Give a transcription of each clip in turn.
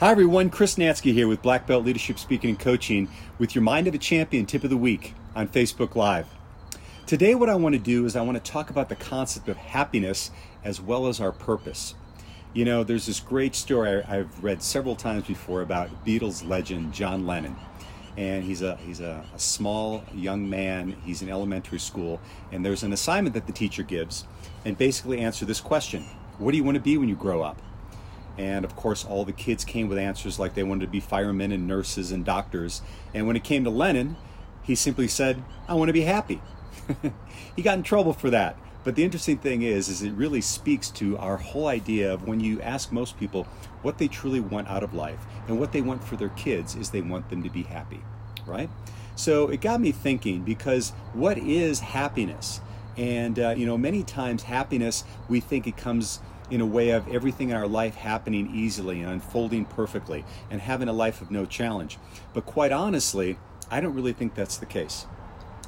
Hi everyone, Chris Natzke here with Black Belt Leadership Speaking and Coaching with your Mind of a Champion Tip of the Week on Facebook Live. Today what I want to do is I want to talk about the concept of happiness as well as our purpose. You know, there's this great story I've read several times before about Beatles legend John Lennon. And he's a small young man, he's in elementary school, and there's an assignment that the teacher gives and basically answer this question: what do you want to be when you grow up? And of course, all the kids came with answers like they wanted to be firemen and nurses and doctors. And when it came to Lennon, he simply said, I want to be happy. He got in trouble for that. But the interesting thing is it really speaks to our whole idea of when you ask most people what they truly want out of life and what they want for their kids is they want them to be happy, right? So it got me thinking, because what is happiness? And, many times happiness, we think it comes in a way of everything in our life happening easily and unfolding perfectly and having a life of no challenge. But quite honestly, I don't really think that's the case.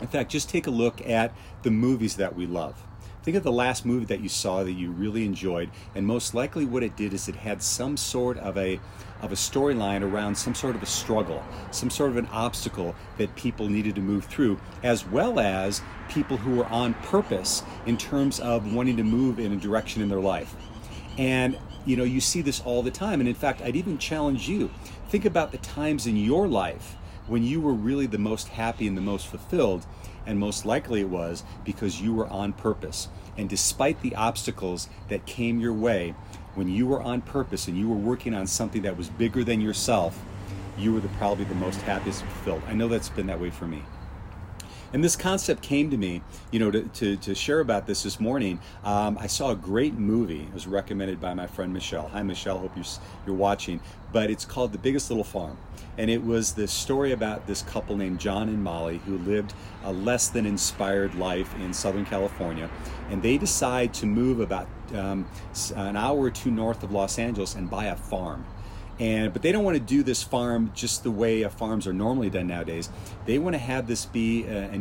In fact, just take a look at the movies that we love. Think of the last movie that you saw that you really enjoyed, and most likely what it did is it had some sort of a storyline around some sort of a struggle, some sort of an obstacle that people needed to move through, as well as people who were on purpose in terms of wanting to move in a direction in their life. And you see this all the time. And in fact, I'd even challenge you, think about the times in your life when you were really the most happy and the most fulfilled, and most likely it was because you were on purpose. And despite the obstacles that came your way, when you were on purpose and you were working on something that was bigger than yourself, you were probably the most happiest and fulfilled. I know that's been that way for me. And this concept came to me, to share about this morning. I saw a great movie. It was recommended by my friend Michelle. Hi, Michelle. Hope you're watching. But it's called The Biggest Little Farm. And it was this story about this couple named John and Molly who lived a less than inspired life in Southern California. And they decide to move about an hour or two north of Los Angeles and buy a farm. But they don't want to do this farm just the way farms are normally done nowadays. They want to have this be an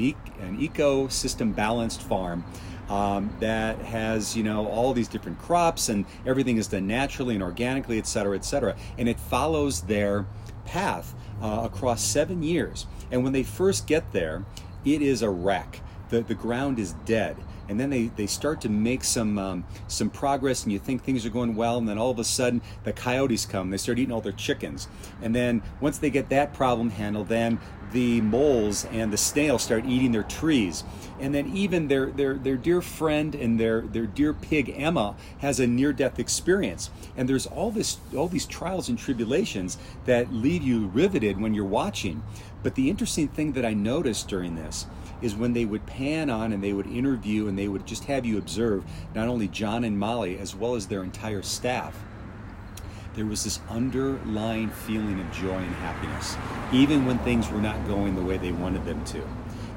ecosystem balanced farm that has, all these different crops, and everything is done naturally and organically, et cetera, et cetera. And it follows their path across 7 years. And when they first get there, it is a wreck. The ground is dead. And then they start to make some progress, and you think things are going well, and then all of a sudden the coyotes come. They start eating all their chickens. And then once they get that problem handled, then the moles and the snails start eating their trees. And then even their dear friend and their dear pig Emma has a near-death experience. And there's all these trials and tribulations that leave you riveted when you're watching. But the interesting thing that I noticed during this is when they would pan on and they would interview and they would just have you observe not only John and Molly as well as their entire staff, there was this underlying feeling of joy and happiness, even when things were not going the way they wanted them to.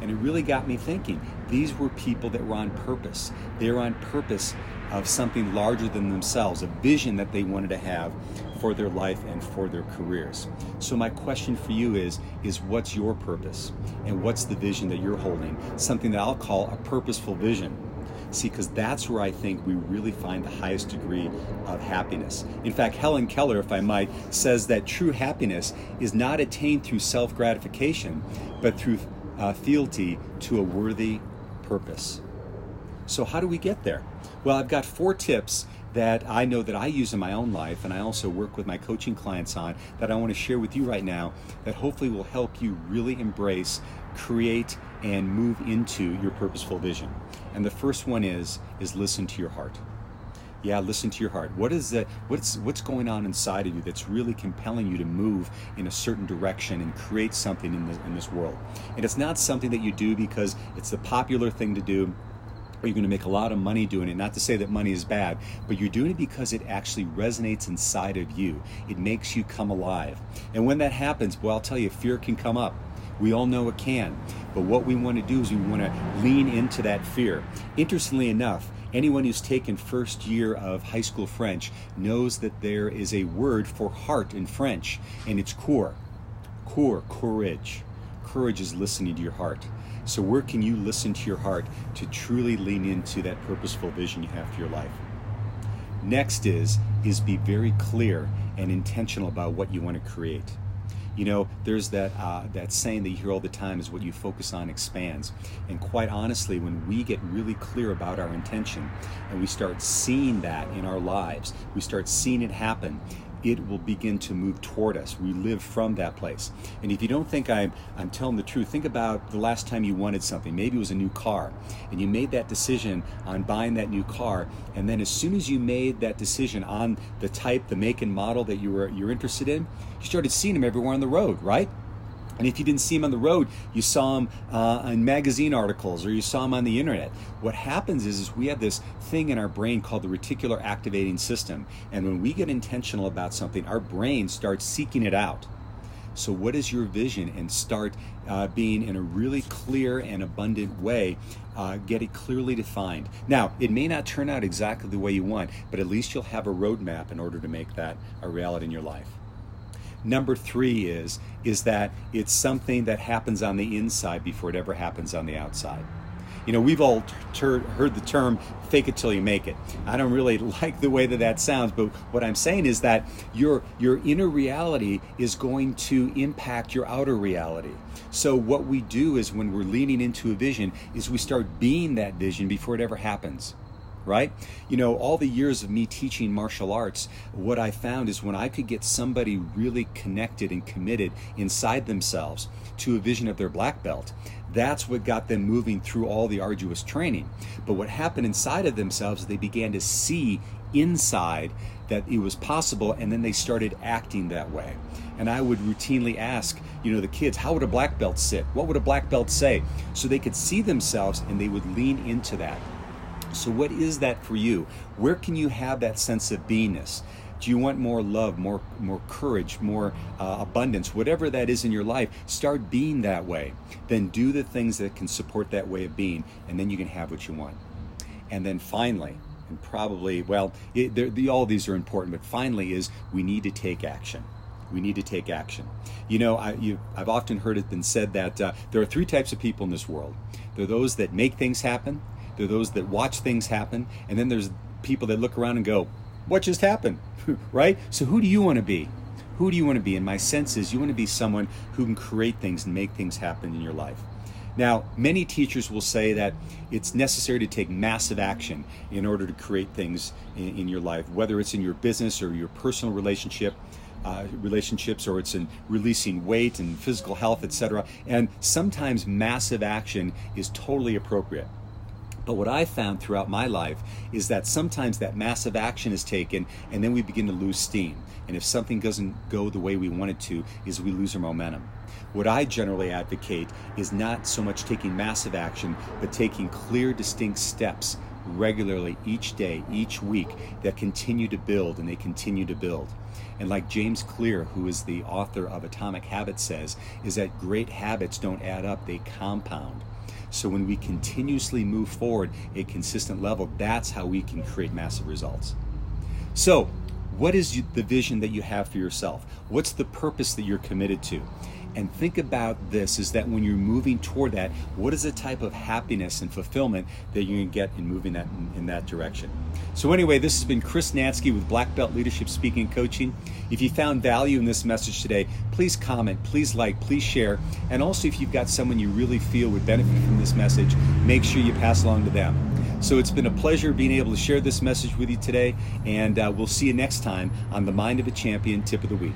And it really got me thinking, these were people that were on purpose. They were on purpose of something larger than themselves, a vision that they wanted to have for their life and for their careers. So my question for you is what's your purpose? And what's the vision that you're holding? Something that I'll call a purposeful vision. See, because that's where I think we really find the highest degree of happiness. In fact, Helen Keller, if I might, says that true happiness is not attained through self-gratification, but through fealty to a worthy purpose. So how do we get there? Well, I've got 4 tips that I know that I use in my own life, and I also work with my coaching clients on, that I want to share with you right now, that hopefully will help you really embrace, create, and move into your purposeful vision. And the first one is listen to your heart. Yeah, listen to your heart. What's going on inside of you that's really compelling you to move in a certain direction and create something in this world? And it's not something that you do because it's the popular thing to do, or you're going to make a lot of money doing it. Not to say that money is bad, but you're doing it because it actually resonates inside of you. It makes you come alive. And when that happens, well, I'll tell you, fear can come up. We all know it can. But what we want to do is we want to lean into that fear. Interestingly enough, anyone who's taken first year of high school French knows that there is a word for heart in French, and it's cour. Courage. Courage is listening to your heart. So where can you listen to your heart to truly lean into that purposeful vision you have for your life? Next is be very clear and intentional about what you want to create. You know, there's that saying that you hear all the time is what you focus on expands. And quite honestly, when we get really clear about our intention and we start seeing that in our lives, we start seeing it happen, it will begin to move toward us. We live from that place. And if you don't think I'm telling the truth, think about the last time you wanted something. Maybe it was a new car, and you made that decision on buying that new car, and then as soon as you made that decision on the type, the make and model that you're interested in, you started seeing them everywhere on the road, right? And if you didn't see them on the road, you saw them in magazine articles or you saw them on the internet. What happens is we have this thing in our brain called the reticular activating system. And when we get intentional about something, our brain starts seeking it out. So what is your vision? And start being in a really clear and abundant way, get it clearly defined. Now, it may not turn out exactly the way you want, but at least you'll have a roadmap in order to make that a reality in your life. Number 3 is that it's something that happens on the inside before it ever happens on the outside. You know, we've all heard the term fake it till you make it. I don't really like the way that sounds, but what I'm saying is that your inner reality is going to impact your outer reality. So what we do is when we're leaning into a vision is we start being that vision before it ever happens. Right? You know, all the years of me teaching martial arts, what I found is when I could get somebody really connected and committed inside themselves to a vision of their black belt, that's what got them moving through all the arduous training. But what happened inside of themselves, they began to see inside that it was possible, and then they started acting that way. And I would routinely ask, you know, the kids, how would a black belt sit? What would a black belt say? So they could see themselves and they would lean into that. So what is that for you? Where can you have that sense of beingness? Do you want more love, more courage, more abundance, whatever that is in your life? Start being that way. Then do the things that can support that way of being, and then you can have what you want. And then finally, and probably, well, all of these are important, but finally is we need to take action. We need to take action. You know, I've often heard it been said that there are 3 types of people in this world. There are those that make things happen. There are those that watch things happen, and then there's people that look around and go, what just happened? Right? So who do you want to be? Who do you want to be? And my sense is you want to be someone who can create things and make things happen in your life. Now, many teachers will say that it's necessary to take massive action in order to create things in your life, whether it's in your business or your personal relationships, or it's in releasing weight and physical health, etc. And sometimes massive action is totally appropriate. But what I found throughout my life is that sometimes that massive action is taken and then we begin to lose steam. And if something doesn't go the way we want it to, is we lose our momentum. What I generally advocate is not so much taking massive action, but taking clear, distinct steps regularly each day, each week that continue to build, and they continue to build. And like James Clear, who is the author of Atomic Habits, says, is that great habits don't add up, they compound. So when we continuously move forward at a consistent level, that's how we can create massive results. So what is the vision that you have for yourself? What's the purpose that you're committed to? And think about this, is that when you're moving toward that, what is the type of happiness and fulfillment that you're going to get in moving that in that direction? So anyway, this has been Chris Natzke with Black Belt Leadership Speaking and Coaching. If you found value in this message today, please comment, please like, please share. And also, if you've got someone you really feel would benefit from this message, make sure you pass along to them. So it's been a pleasure being able to share this message with you today, and we'll see you next time on the Mind of a Champion Tip of the Week.